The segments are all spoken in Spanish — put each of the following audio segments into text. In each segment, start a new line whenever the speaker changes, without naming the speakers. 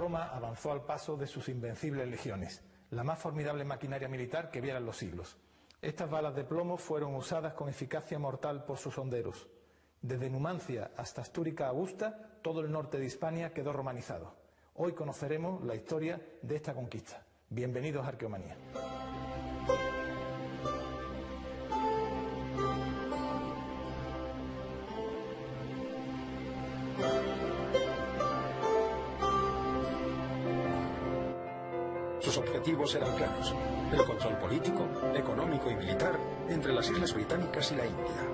Roma avanzó al paso de sus invencibles legiones, la más formidable maquinaria militar que vieran los siglos. Estas balas de plomo fueron usadas con eficacia mortal por sus honderos. Desde Numancia hasta Astúrica Augusta, todo el norte de Hispania quedó romanizado. Hoy conoceremos la historia de esta conquista. Bienvenidos a Arqueomanía.
Sus objetivos eran claros: el control político, económico y militar entre las Islas Británicas y la India.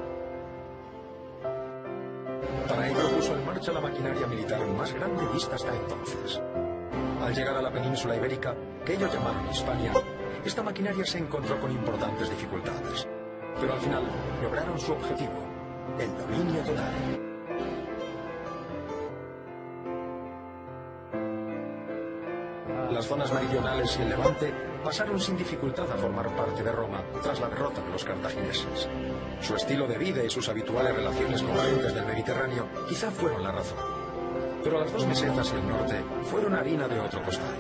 Para ello puso en marcha la maquinaria militar más grande vista hasta entonces. Al llegar a la península ibérica, que ellos llamaron Hispania, esta maquinaria se encontró con importantes dificultades. Pero al final lograron su objetivo: el dominio total. Las zonas meridionales y el Levante pasaron sin dificultad a formar parte de Roma tras la derrota de los cartagineses. Su estilo de vida y sus habituales relaciones con gentes del Mediterráneo quizá fueron la razón. Pero las dos mesetas y el norte fueron harina de otro costal.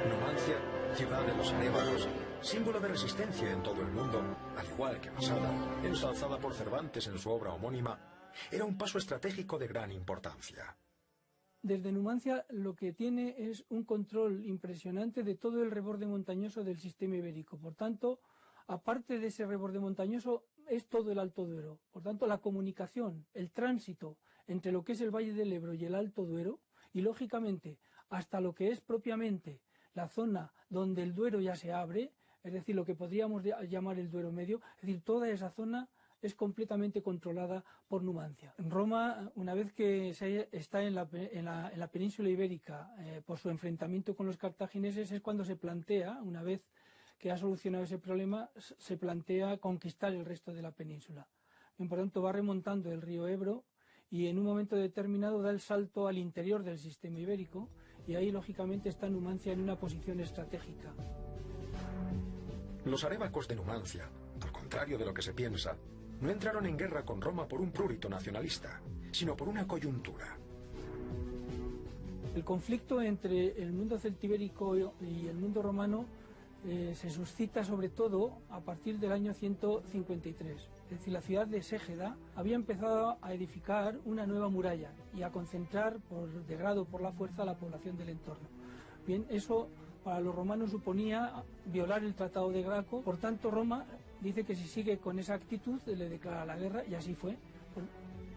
Numancia, ciudad de los arévalos, símbolo de resistencia en todo el mundo, al igual que Masada, ensalzada por Cervantes en su obra homónima, era un paso estratégico de gran importancia.
Desde Numancia lo que tiene es un control impresionante de todo el reborde montañoso del sistema ibérico. Por tanto, aparte de ese reborde montañoso, es todo el Alto Duero. Por tanto, la comunicación, el tránsito entre lo que es el Valle del Ebro y el Alto Duero, y lógicamente hasta lo que es propiamente la zona donde el Duero ya se abre, es decir, lo que podríamos llamar el Duero Medio, es decir, toda esa zona es completamente controlada por Numancia. En Roma, una vez que está en la península ibérica por su enfrentamiento con los cartagineses, es cuando se plantea, una vez que ha solucionado ese problema, se plantea conquistar el resto de la península. Por tanto, va remontando el río Ebro y en un momento determinado da el salto al interior del sistema ibérico, y ahí lógicamente está Numancia en una posición estratégica.
Los arévacos de Numancia, al contrario de lo que se piensa, no entraron en guerra con Roma por un prurito nacionalista, sino por una coyuntura.
El conflicto entre el mundo celtibérico y el mundo romano se suscita sobre todo a partir del año 153. Es decir, la ciudad de Ségeda había empezado a edificar una nueva muralla y a concentrar de grado por la fuerza a la población del entorno. Bien, eso para los romanos suponía violar el Tratado de Graco. Por tanto, Roma dice que si sigue con esa actitud le declara la guerra, y así fue.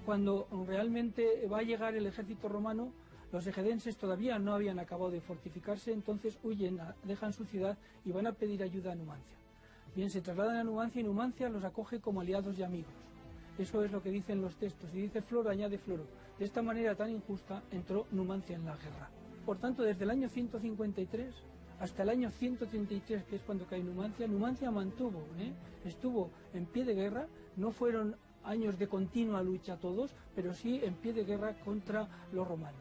Cuando realmente va a llegar el ejército romano, los egedenses todavía no habían acabado de fortificarse, entonces huyen, dejan su ciudad y van a pedir ayuda a Numancia. Bien, se trasladan a Numancia y Numancia los acoge como aliados y amigos. Eso es lo que dicen los textos, y dice Floro añade Floro. De esta manera tan injusta entró Numancia en la guerra. Por tanto, desde el año 153 hasta el año 133, que es cuando cae Numancia, Numancia estuvo en pie de guerra. No fueron años de continua lucha todos, pero sí en pie de guerra contra los romanos,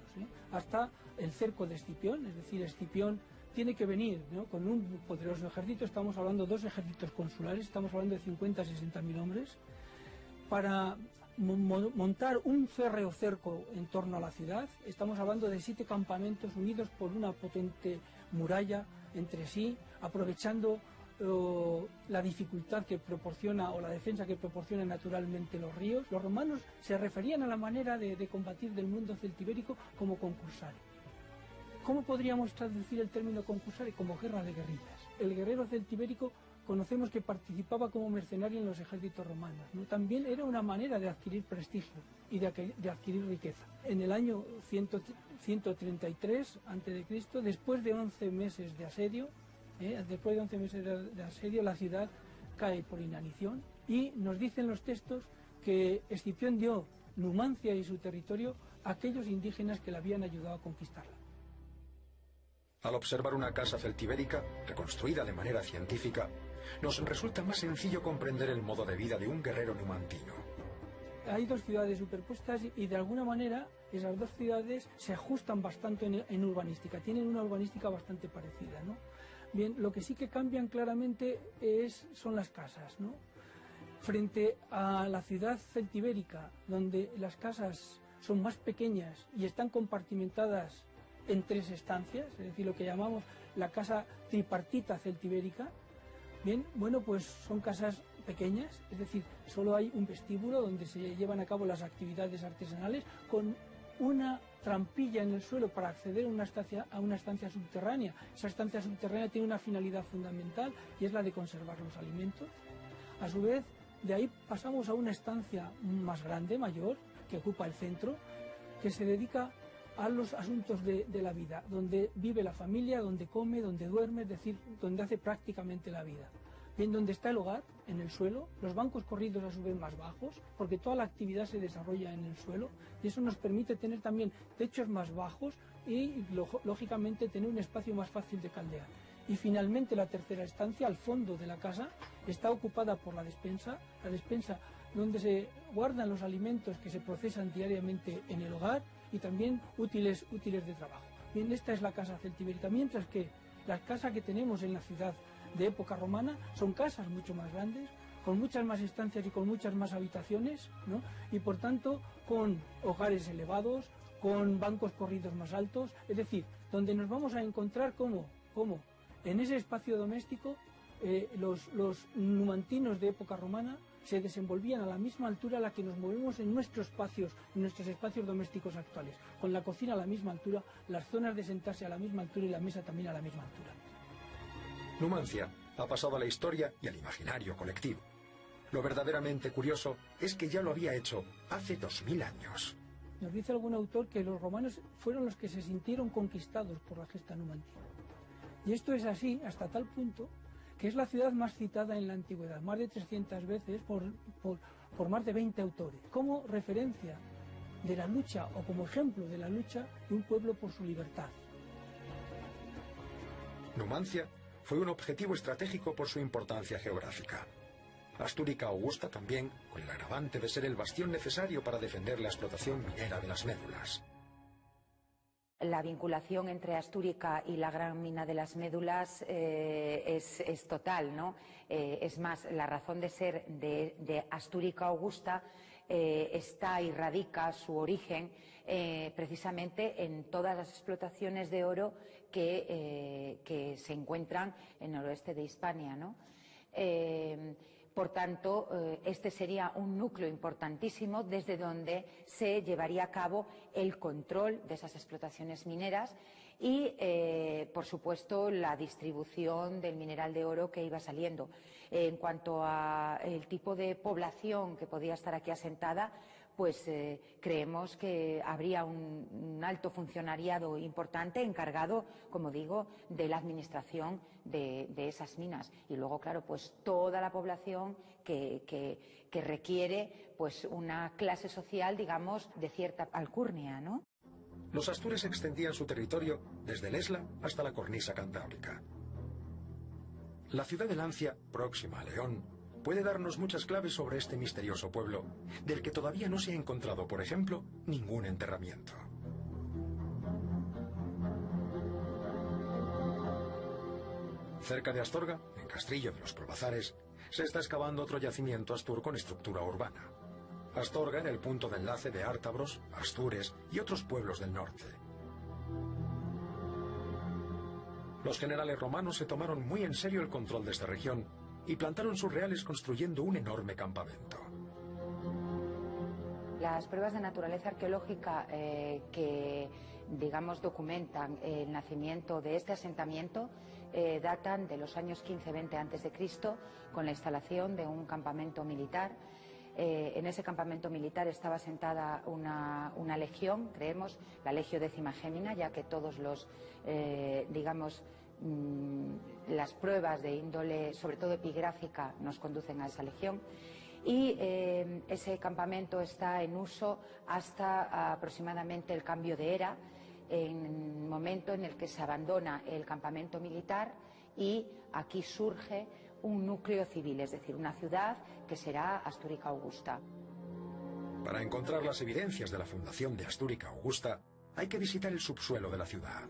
hasta el cerco de Escipión. Es decir, Escipión tiene que venir, con un poderoso ejército. Estamos hablando de 2 ejércitos consulares, estamos hablando de 50 a 60.000 hombres, para montar un férreo cerco en torno a la ciudad. Estamos hablando de 7 campamentos unidos por una potente muralla entre sí, aprovechando la dificultad que proporciona, o la defensa que proporciona naturalmente los ríos. Los romanos se referían a la manera de combatir del mundo celtibérico como concursare. ¿Cómo podríamos traducir el término concursare? Como guerra de guerrillas. El guerrero celtibérico conocemos que participaba como mercenario en los ejércitos romanos, También era una manera de adquirir prestigio y de adquirir riqueza. En el año 133 a.C., después de 11 meses de asedio, la ciudad cae por inanición, y nos dicen los textos que Escipión dio Numancia y su territorio a aquellos indígenas que le habían ayudado a conquistarla.
Al observar una casa celtibérica, reconstruida de manera científica, nos resulta más sencillo comprender el modo de vida de un guerrero numantino.
Hay 2 ciudades superpuestas y de alguna manera esas 2 ciudades se ajustan bastante en urbanística, tienen una urbanística bastante parecida, Bien, lo que sí que cambian claramente son las casas, Frente a la ciudad celtibérica, donde las casas son más pequeñas y están compartimentadas en 3 estancias, es decir, lo que llamamos la casa tripartita celtibérica, bien, bueno, pues son casas pequeñas, es decir, solo hay un vestíbulo donde se llevan a cabo las actividades artesanales con una trampilla en el suelo para acceder a una estancia subterránea. Esa estancia subterránea tiene una finalidad fundamental y es la de conservar los alimentos. A su vez, de ahí pasamos a una estancia más grande, mayor, que ocupa el centro, que se dedica a los asuntos de la vida, donde vive la familia, donde come, donde duerme, es decir, donde hace prácticamente la vida. Bien, donde está el hogar, en el suelo, los bancos corridos a su vez más bajos, porque toda la actividad se desarrolla en el suelo, y eso nos permite tener también techos más bajos y, lógicamente, tener un espacio más fácil de caldear. Y finalmente la tercera estancia, al fondo de la casa, está ocupada por la despensa donde se guardan los alimentos que se procesan diariamente en el hogar y también útiles de trabajo. Bien, esta es la casa celtibérica, mientras que la casa que tenemos en la ciudad de época romana son casas mucho más grandes, con muchas más estancias y con muchas más habitaciones, ¿no? Y por tanto con hogares elevados, con bancos corridos más altos, es decir, donde nos vamos a encontrar como en ese espacio doméstico los numantinos de época romana se desenvolvían a la misma altura a la que nos movemos en nuestros espacios domésticos actuales, con la cocina a la misma altura, las zonas de sentarse a la misma altura y la mesa también a la misma altura.
Numancia ha pasado a la historia y al imaginario colectivo. Lo verdaderamente curioso es que ya lo había hecho hace 2000 años.
Nos dice algún autor que los romanos fueron los que se sintieron conquistados por la gesta numantina. Y esto es así hasta tal punto que es la ciudad más citada en la antigüedad, más de 300 veces por más de 20 autores, como referencia de la lucha o como ejemplo de la lucha de un pueblo por su libertad.
Numancia fue un objetivo estratégico por su importancia geográfica. Astúrica Augusta también, con el agravante de ser el bastión necesario para defender la explotación minera de las médulas.
La vinculación entre Astúrica y la gran mina de las médulas es total, ¿no? Es más, la razón de ser de Astúrica Augusta está y radica su origen precisamente en todas las explotaciones de oro que se encuentran en el noroeste de Hispania, ¿no? Por tanto, este sería un núcleo importantísimo desde donde se llevaría a cabo el control de esas explotaciones mineras y, por supuesto, la distribución del mineral de oro que iba saliendo. En cuanto al tipo de población que podía estar aquí asentada, pues creemos que habría un alto funcionariado importante encargado, como digo, de la administración de esas minas. Y luego, claro, pues toda la población que requiere pues una clase social, digamos, de cierta alcurnia, ¿no?
Los astures extendían su territorio desde el Esla hasta la cornisa cantábrica. La ciudad de Lancia, próxima a León, puede darnos muchas claves sobre este misterioso pueblo, del que todavía no se ha encontrado, por ejemplo, ningún enterramiento. Cerca de Astorga, en Castrillo de los Probazares, se está excavando otro yacimiento astur con estructura urbana. Astorga era el punto de enlace de Ártabros, Astures y otros pueblos del norte. Los generales romanos se tomaron muy en serio el control de esta región y plantaron sus reales construyendo un enorme campamento.
Las pruebas de naturaleza arqueológica que, digamos, documentan el nacimiento de este asentamiento datan de los años 15-20 a.C., con la instalación de un campamento militar. En ese campamento militar estaba asentada una legión, creemos, la Legio Décima Gémina, ya que todos los, digamos, las pruebas de índole, sobre todo epigráfica, nos conducen a esa legión. Y ese campamento está en uso hasta aproximadamente el cambio de era, en el momento en el que se abandona el campamento militar y aquí surge un núcleo civil, es decir, una ciudad que será Astúrica Augusta.
Para encontrar las evidencias de la fundación de Astúrica Augusta, hay que visitar el subsuelo de la ciudad.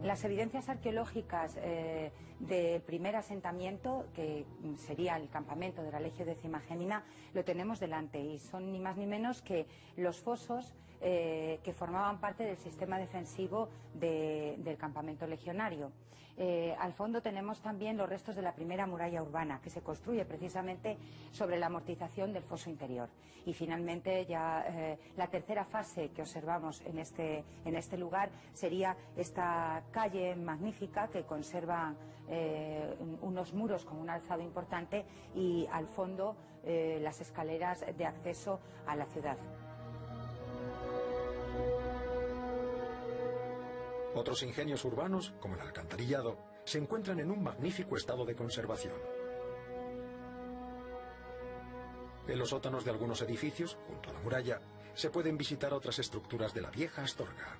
Las evidencias arqueológicas del primer asentamiento, que sería el campamento de la Legio Decimagémina, lo tenemos delante y son ni más ni menos que los fosos que formaban parte del sistema defensivo del campamento legionario. Al fondo tenemos también los restos de la primera muralla urbana, que se construye precisamente sobre la amortización del foso interior. Y finalmente ya la tercera fase que observamos en este lugar sería esta calle magnífica que conserva unos muros con un alzado importante y al fondo las escaleras de acceso a la ciudad.
Otros ingenios urbanos, como el alcantarillado, se encuentran en un magnífico estado de conservación. En los sótanos de algunos edificios, junto a la muralla, se pueden visitar otras estructuras de la vieja Astorga.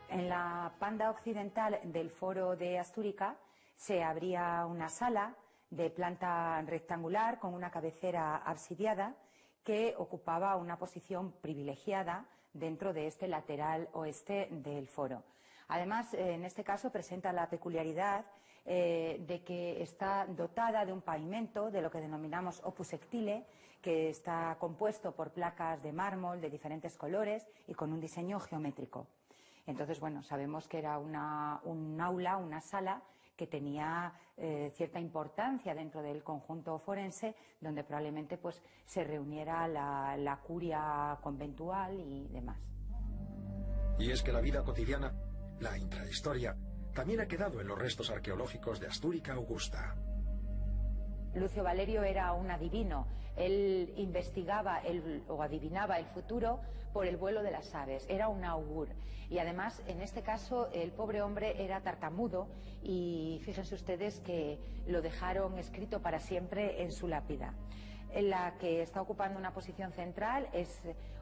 En la banda occidental del foro de Astúrica se abría una sala de planta rectangular con una cabecera absidiada que ocupaba una posición privilegiada dentro de este lateral oeste del foro. Además, en este caso presenta la peculiaridad de que está dotada de un pavimento de lo que denominamos opus sectile, que está compuesto por placas de mármol de diferentes colores y con un diseño geométrico. Entonces, bueno, sabemos que era un aula, una sala que tenía cierta importancia dentro del conjunto forense, donde probablemente pues, se reuniera la curia conventual y demás.
Y es que la vida cotidiana, la intrahistoria, también ha quedado en los restos arqueológicos de Astúrica Augusta.
Lucio Valerio era un adivino. Él investigaba o adivinaba el futuro por el vuelo de las aves. Era un augur. Y además, en este caso, el pobre hombre era tartamudo y fíjense ustedes que lo dejaron escrito para siempre en su lápida. La que está ocupando una posición central es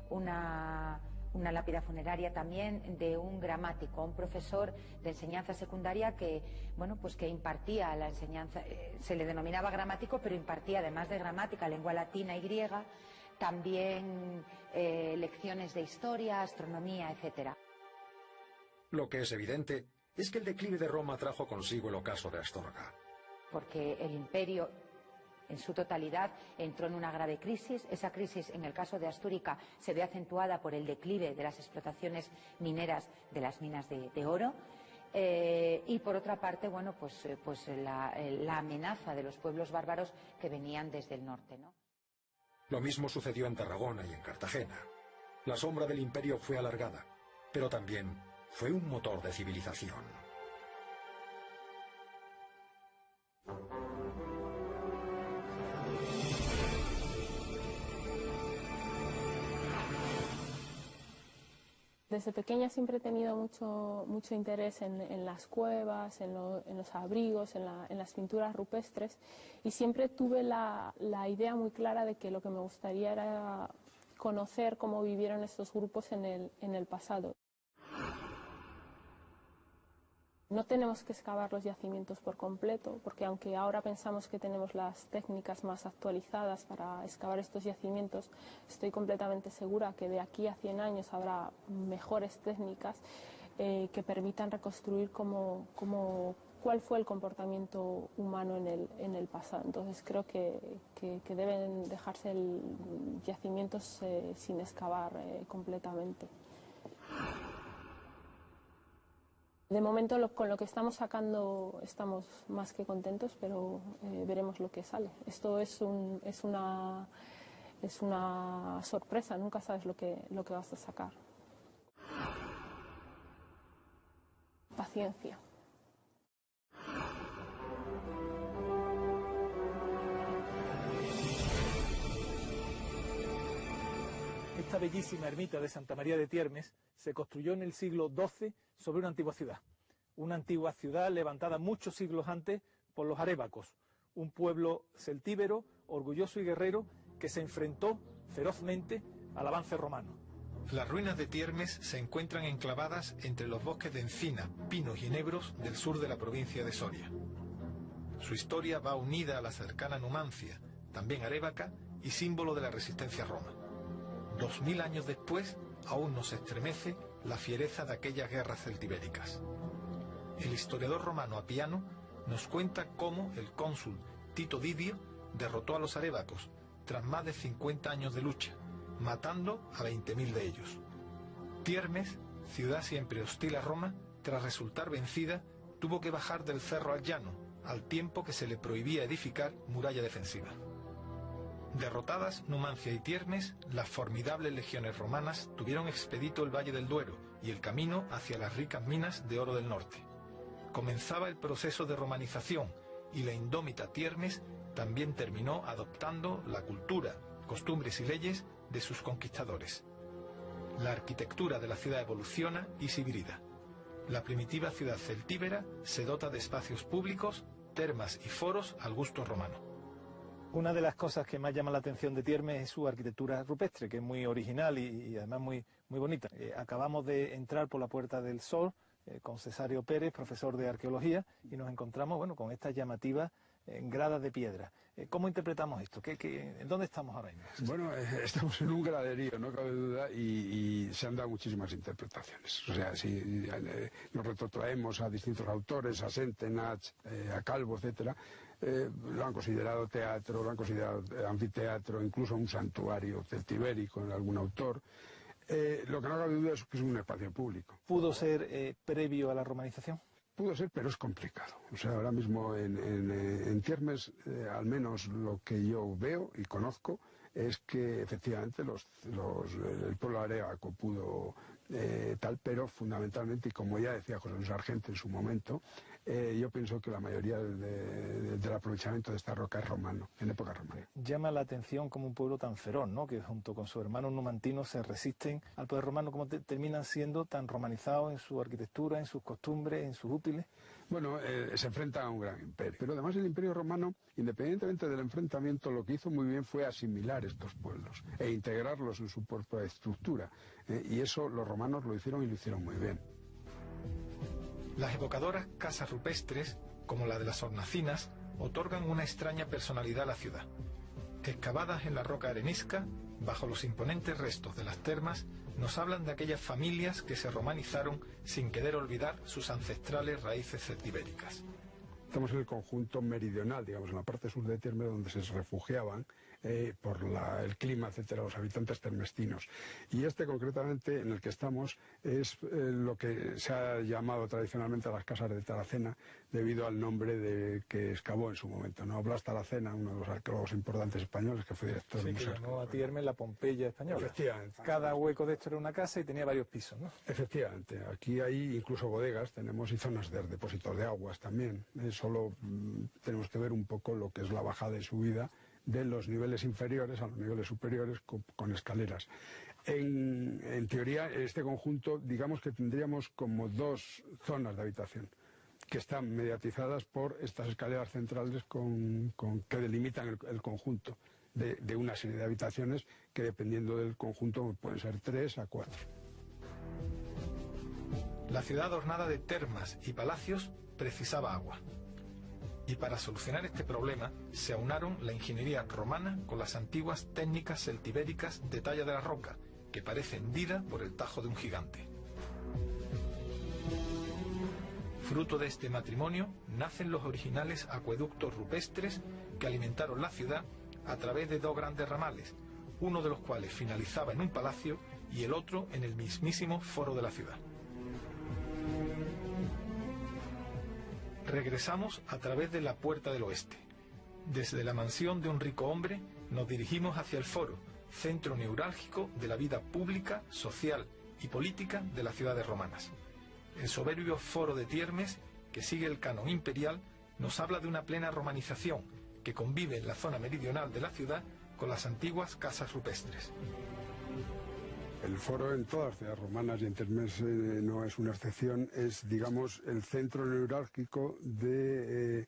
una lápida funeraria también de un gramático, un profesor de enseñanza secundaria que, bueno, pues que impartía la enseñanza, se le denominaba gramático, pero impartía además de gramática, lengua latina y griega, también lecciones de historia, astronomía, etcétera.
Lo que es evidente es que el declive de Roma trajo consigo el ocaso de Astorga.
Porque el imperio en su totalidad entró en una grave crisis. Esa crisis, en el caso de Astúrica, se ve acentuada por el declive de las explotaciones mineras de las minas de oro. Y por otra parte, bueno, pues la amenaza de los pueblos bárbaros que venían desde el norte, ¿no?
Lo mismo sucedió en Tarragona y en Cartagena. La sombra del imperio fue alargada, pero también fue un motor de civilización.
Desde pequeña siempre he tenido mucho interés en las cuevas, en los abrigos, en las pinturas rupestres, y siempre tuve la idea muy clara de que lo que me gustaría era conocer cómo vivieron estos grupos en el pasado. No tenemos que excavar los yacimientos por completo, porque aunque ahora pensamos que tenemos las técnicas más actualizadas para excavar estos yacimientos, estoy completamente segura que de aquí a 100 años habrá mejores técnicas que permitan reconstruir cuál fue el comportamiento humano en el pasado. Entonces creo que deben dejarse yacimientos sin excavar completamente. De momento con lo que estamos sacando estamos más que contentos, pero veremos lo que sale. Esto es una sorpresa, nunca sabes lo que vas a sacar. Paciencia.
Esta bellísima ermita de Santa María de Tiermes se construyó en el siglo XII sobre una antigua ciudad levantada muchos siglos antes por los arébacos, un pueblo celtíbero, orgulloso y guerrero que se enfrentó ferozmente al avance romano. Las ruinas de Tiermes se encuentran enclavadas entre los bosques de encina, pinos y enebros del sur de la provincia de Soria. Su historia va unida a la cercana Numancia, también arébaca y símbolo de la resistencia a Roma. 2000 años después, aún nos estremece la fiereza de aquellas guerras celtibéricas. El historiador romano Apiano nos cuenta cómo el cónsul Tito Didio derrotó a los arévacos tras más de 50 años de lucha, matando a 20.000 de ellos. Tiermes, ciudad siempre hostil a Roma, tras resultar vencida, tuvo que bajar del cerro al llano, al tiempo que se le prohibía edificar muralla defensiva. Derrotadas Numancia y Tiermes, las formidables legiones romanas tuvieron expedito el Valle del Duero y el camino hacia las ricas minas de oro del norte. Comenzaba el proceso de romanización y la indómita Tiermes también terminó adoptando la cultura, costumbres y leyes de sus conquistadores. La arquitectura de la ciudad evoluciona y se hibrida. La primitiva ciudad celtíbera se dota de espacios públicos, termas y foros al gusto romano.
Una de las cosas que más llama la atención de Tiermes es su arquitectura rupestre, que es muy original y además muy bonita. Acabamos de entrar por la Puerta del Sol con Cesario Pérez, profesor de arqueología, y nos encontramos con estas llamativas gradas de piedra. ¿Cómo interpretamos esto? ¿En dónde estamos ahora mismo?
Bueno, estamos en un graderío, no cabe duda, y se han dado muchísimas interpretaciones. O sea, si nos retrotraemos a distintos autores, a Sentenach, a Calvo, etcétera, lo han considerado teatro, lo han considerado anfiteatro, incluso un santuario celtibérico en algún autor. Lo que no cabe duda es que es un espacio público.
¿Pudo ser previo a la romanización?
Pudo ser, pero es complicado. O sea, ahora mismo en Tiermes, al menos lo que yo veo y conozco, es que efectivamente el pueblo arévaco pudo tal, pero fundamentalmente, y como ya decía José Luis Argente en su momento, yo pienso que la mayoría del aprovechamiento de esta roca es romano, en época romana.
Llama la atención como un pueblo tan feroz, ¿no?, que junto con sus hermanos numantinos se resisten al poder romano, como terminan siendo tan romanizados en su arquitectura, en sus costumbres, en sus útiles.
Bueno, se enfrenta a un gran imperio, pero además el imperio romano, independientemente del enfrentamiento, lo que hizo muy bien fue asimilar estos pueblos e integrarlos en su propia estructura, y eso los romanos lo hicieron y lo hicieron muy bien.
Las evocadoras casas rupestres, como la de las Hornacinas, otorgan una extraña personalidad a la ciudad. Excavadas en la roca arenisca, bajo los imponentes restos de las termas, nos hablan de aquellas familias que se romanizaron sin querer olvidar sus ancestrales raíces celtibéricas.
Estamos en el conjunto meridional, digamos, en la parte sur de Tiermes, donde se refugiaban por el clima, etcétera, los habitantes termestinos. Y concretamente, en el que estamos, es lo que se ha llamado tradicionalmente las casas de Taracena, debido al nombre que excavó en su momento, ¿no? Blas Taracena, uno de los arqueólogos importantes españoles, que fue director del museo.
Que llamó a Tiermes la Pompeya española.
Efectivamente.
Cada hueco de esto era una casa y tenía varios pisos, ¿no?
Efectivamente. Aquí hay incluso bodegas, tenemos, y zonas de depósitos de aguas también. Solo tenemos que ver un poco lo que es la bajada y subida de los niveles inferiores a los niveles superiores con escaleras. En teoría, este conjunto, digamos que tendríamos como dos zonas de habitación, que están mediatizadas por estas escaleras centrales que delimitan el conjunto de una serie de habitaciones que, dependiendo del conjunto, pueden ser 3 a 4.
La ciudad adornada de termas y palacios precisaba agua. Y para solucionar este problema se aunaron la ingeniería romana con las antiguas técnicas celtibéricas de talla de la roca, que parece hendida por el tajo de un gigante. Fruto de este matrimonio nacen los originales acueductos rupestres que alimentaron la ciudad a través de dos grandes ramales, uno de los cuales finalizaba en un palacio y el otro en el mismísimo foro de la ciudad. Regresamos a través de la Puerta del Oeste. Desde la mansión de un rico hombre nos dirigimos hacia el foro, centro neurálgico de la vida pública, social y política de las ciudades romanas. El soberbio foro de Tiermes, que sigue el canon imperial, nos habla de una plena romanización que convive en la zona meridional de la ciudad con las antiguas casas rupestres.
El foro en todas las ciudades romanas, y en Tiermes no es una excepción, es, digamos, el centro neurálgico de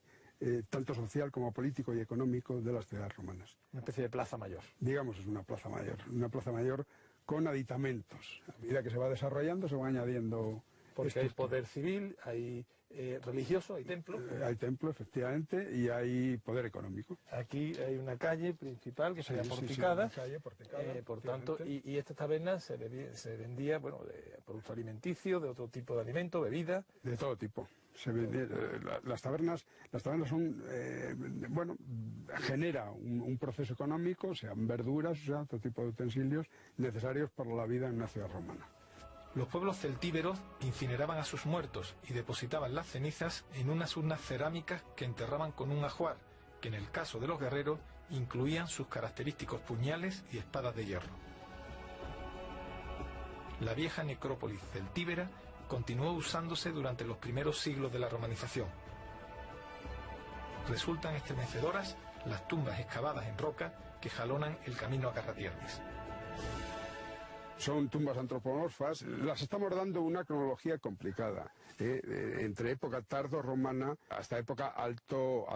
tanto social como político y económico de las ciudades romanas.
Una especie de plaza mayor.
Digamos, es una plaza mayor con aditamentos. A medida que se va desarrollando se van añadiendo...
Porque hay poder civil, hay
religioso, hay templos.
Hay templo, efectivamente, y hay poder económico.
Aquí hay una calle principal que sería porticada,
una calle porticada,
por tanto, y estas tabernas se vendía, bueno, de producto alimenticio, de otro tipo de alimento, bebida.
De todo tipo. Las tabernas son, bueno, genera un proceso económico, sean verduras, o sea, otro tipo de utensilios necesarios para la vida en una ciudad romana.
Los pueblos celtíberos incineraban a sus muertos y depositaban las cenizas en unas urnas cerámicas que enterraban con un ajuar, que en el caso de los guerreros incluían sus característicos puñales y espadas de hierro. La vieja necrópolis celtíbera continuó usándose durante los primeros siglos de la romanización. Resultan estremecedoras las tumbas excavadas en roca que jalonan el camino a Carratiermes.
Son tumbas antropomorfas, las estamos dando una cronología complicada, entre época tardo-romana hasta época alto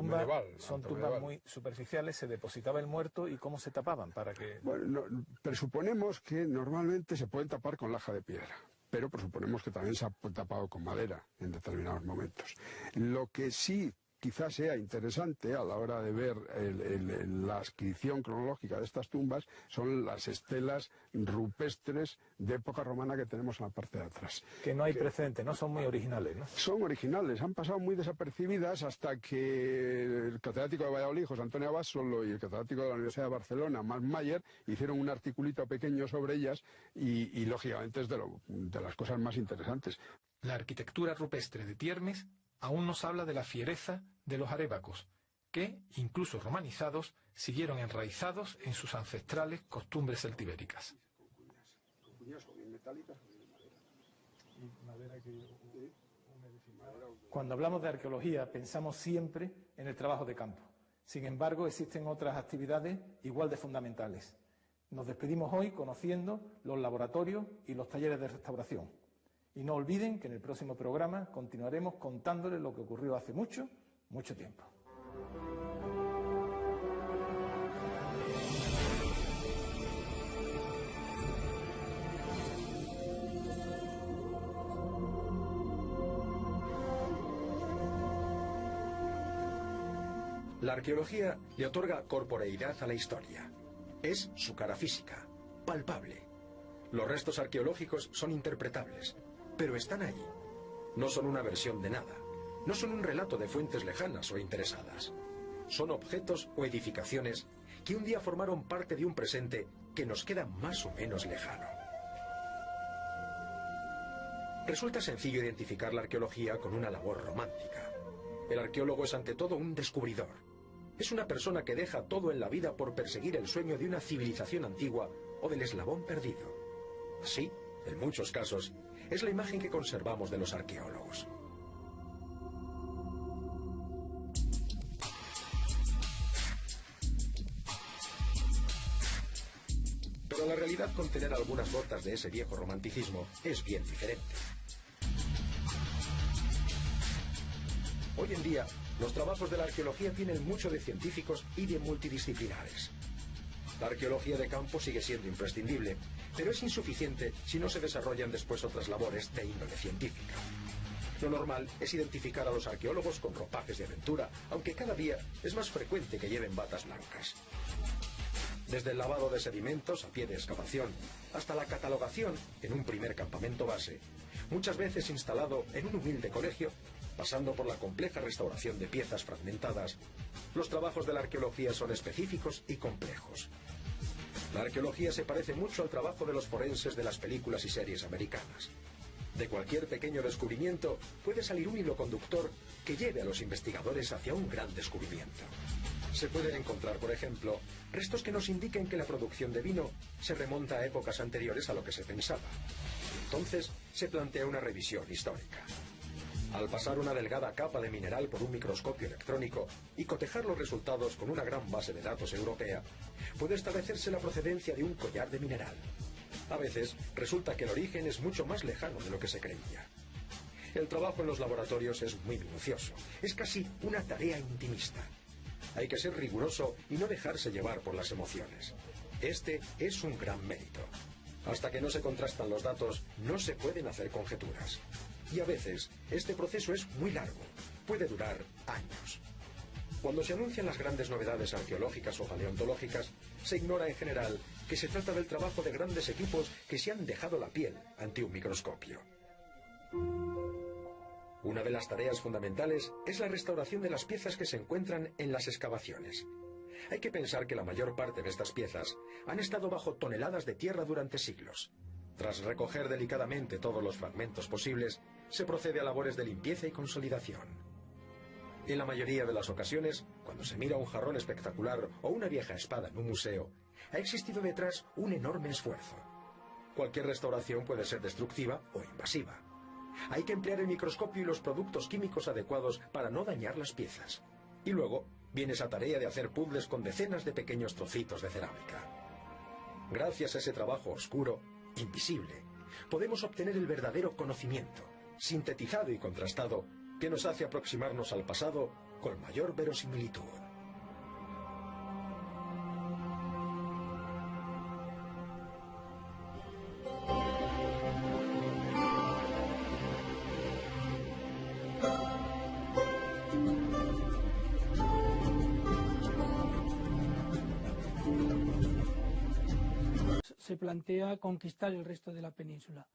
medieval.
Son tumbas muy superficiales, se depositaba el muerto y ¿cómo se tapaban? Para que...
Bueno, presuponemos que normalmente se pueden tapar con laja de piedra, pero presuponemos que también se ha tapado con madera en determinados momentos. Lo que sí quizás sea interesante a la hora de ver la adscripción cronológica de estas tumbas son las estelas rupestres de época romana que tenemos en la parte de atrás.
Que no hay precedente, no son muy originales, ¿no?
Son originales, han pasado muy desapercibidas hasta que el catedrático de Valladolid, José Antonio Abasolo, y el catedrático de la Universidad de Barcelona, Max Mayer, hicieron un articulito pequeño sobre ellas y lógicamente es de las cosas más interesantes.
La arquitectura rupestre de Tiermes aún nos habla de la fiereza de los arébacos, que, incluso romanizados, siguieron enraizados en sus ancestrales costumbres celtibéricas. Cuando hablamos de arqueología pensamos siempre en el trabajo de campo. Sin embargo, existen otras actividades igual de fundamentales. Nos despedimos hoy conociendo los laboratorios y los talleres de restauración. Y no olviden que en el próximo programa continuaremos contándoles lo que ocurrió hace mucho, mucho tiempo.
La arqueología le otorga corporeidad a la historia. Es su cara física, palpable. Los restos arqueológicos son interpretables, pero están ahí. No son una versión de nada. No son un relato de fuentes lejanas o interesadas. Son objetos o edificaciones que un día formaron parte de un presente que nos queda más o menos lejano. Resulta sencillo identificar la arqueología con una labor romántica. El arqueólogo es ante todo un descubridor. Es una persona que deja todo en la vida por perseguir el sueño de una civilización antigua o del eslabón perdido. Así, en muchos casos, es la imagen que conservamos de los arqueólogos. Pero la realidad, con tener algunas gotas de ese viejo romanticismo, es bien diferente. Hoy en día, los trabajos de la arqueología tienen mucho de científicos y de multidisciplinares. La arqueología de campo sigue siendo imprescindible, pero es insuficiente si no se desarrollan después otras labores de índole científica. Lo normal es identificar a los arqueólogos con ropajes de aventura, aunque cada día es más frecuente que lleven batas blancas. Desde el lavado de sedimentos a pie de excavación, hasta la catalogación en un primer campamento base, muchas veces instalado en un humilde colegio, pasando por la compleja restauración de piezas fragmentadas, los trabajos de la arqueología son específicos y complejos. La arqueología se parece mucho al trabajo de los forenses de las películas y series americanas. De cualquier pequeño descubrimiento puede salir un hilo conductor que lleve a los investigadores hacia un gran descubrimiento. Se pueden encontrar, por ejemplo, restos que nos indiquen que la producción de vino se remonta a épocas anteriores a lo que se pensaba. Entonces se plantea una revisión histórica. Al pasar una delgada capa de mineral por un microscopio electrónico y cotejar los resultados con una gran base de datos europea, puede establecerse la procedencia de un collar de mineral. A veces resulta que el origen es mucho más lejano de lo que se creía. El trabajo en los laboratorios es muy minucioso, es casi una tarea intimista. Hay que ser riguroso y no dejarse llevar por las emociones. Este es un gran mérito. Hasta que no se contrastan los datos, no se pueden hacer conjeturas. Y a veces, este proceso es muy largo, puede durar años. Cuando se anuncian las grandes novedades arqueológicas o paleontológicas, se ignora en general que se trata del trabajo de grandes equipos que se han dejado la piel ante un microscopio. Una de las tareas fundamentales es la restauración de las piezas que se encuentran en las excavaciones. Hay que pensar que la mayor parte de estas piezas han estado bajo toneladas de tierra durante siglos. Tras recoger delicadamente todos los fragmentos posibles, se procede a labores de limpieza y consolidación. En la mayoría de las ocasiones, cuando se mira un jarrón espectacular o una vieja espada en un museo, ha existido detrás un enorme esfuerzo. Cualquier restauración puede ser destructiva o invasiva. Hay que emplear el microscopio y los productos químicos adecuados para no dañar las piezas. Y luego viene esa tarea de hacer puzzles con decenas de pequeños trocitos de cerámica. Gracias a ese trabajo oscuro, invisible, podemos obtener el verdadero conocimiento, sintetizado y contrastado, que nos hace aproximarnos al pasado con mayor verosimilitud.
Se plantea conquistar el resto de la península.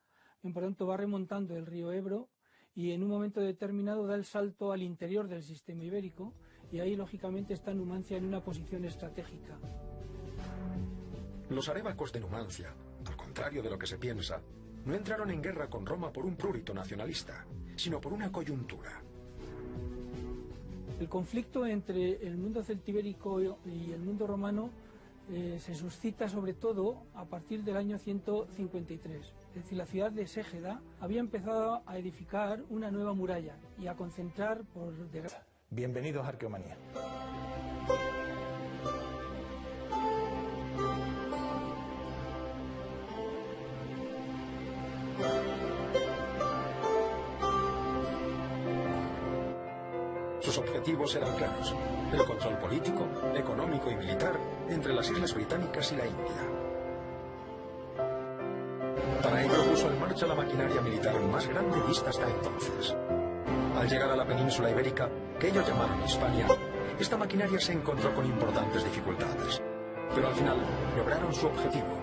Por tanto, va remontando el río Ebro y en un momento determinado da el salto al interior del sistema ibérico y ahí, lógicamente, está Numancia en una posición estratégica.
Los arévacos de Numancia, al contrario de lo que se piensa, no entraron en guerra con Roma por un prurito nacionalista, sino por una coyuntura.
El conflicto entre el mundo celtibérico y el mundo romano se suscita sobre todo a partir del año 153. Es decir, la ciudad de Ségeda había empezado a edificar una nueva muralla y a concentrar por...
Bienvenidos a Arqueomanía.
Sus objetivos eran claros: el control político, económico y militar entre las Islas Británicas y la India. Para ello puso en marcha la maquinaria militar más grande vista hasta entonces. Al llegar a la península ibérica, que ellos llamaron Hispania, esta maquinaria se encontró con importantes dificultades. Pero al final lograron su objetivo: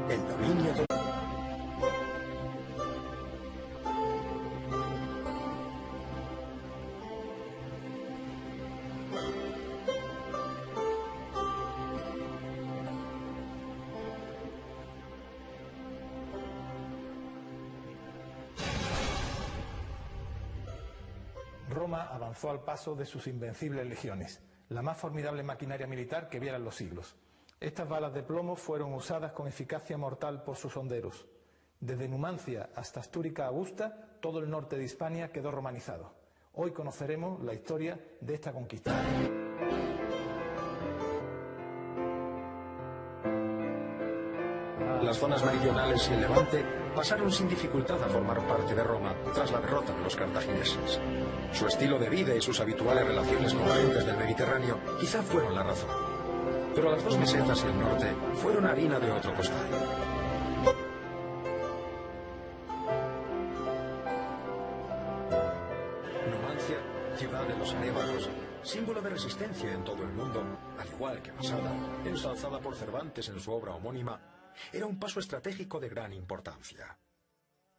el dominio total.
Roma avanzó al paso de sus invencibles legiones, la más formidable maquinaria militar que vieran los siglos. Estas balas de plomo fueron usadas con eficacia mortal por sus honderos. Desde Numancia hasta Astúrica Augusta, todo el norte de Hispania quedó romanizado. Hoy conoceremos la historia de esta conquista.
Las zonas meridionales y el Levante pasaron sin dificultad a formar parte de Roma tras la derrota de los cartagineses. Su estilo de vida y sus habituales relaciones con gentes del Mediterráneo quizá fueron la razón. Pero las dos mesetas y el norte fueron harina de otro costal. Numancia, ciudad de los arévacos, símbolo de resistencia en todo el mundo, al igual que Masada, ensalzada por Cervantes en su obra homónima, era un paso estratégico de gran importancia.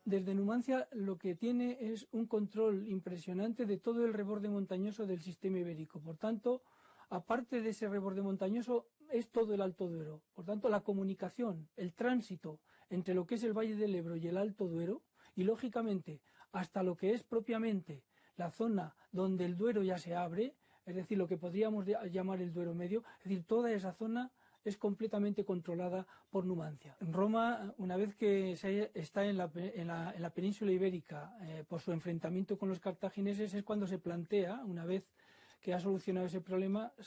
Desde Numancia lo que tiene es un control impresionante de todo el reborde montañoso del sistema ibérico. Por tanto, aparte de ese reborde montañoso, es todo el Alto Duero. Por tanto, la comunicación, el tránsito entre lo que es el Valle del Ebro y el Alto Duero, y lógicamente hasta lo que es propiamente la zona donde el Duero ya se abre, es decir, lo que podríamos llamar el Duero Medio, es decir, toda esa zona es completamente controlada por Numancia. Roma, una vez que está en la península ibérica por su enfrentamiento con los cartagineses, es cuando se plantea, una vez que ha solucionado ese problema,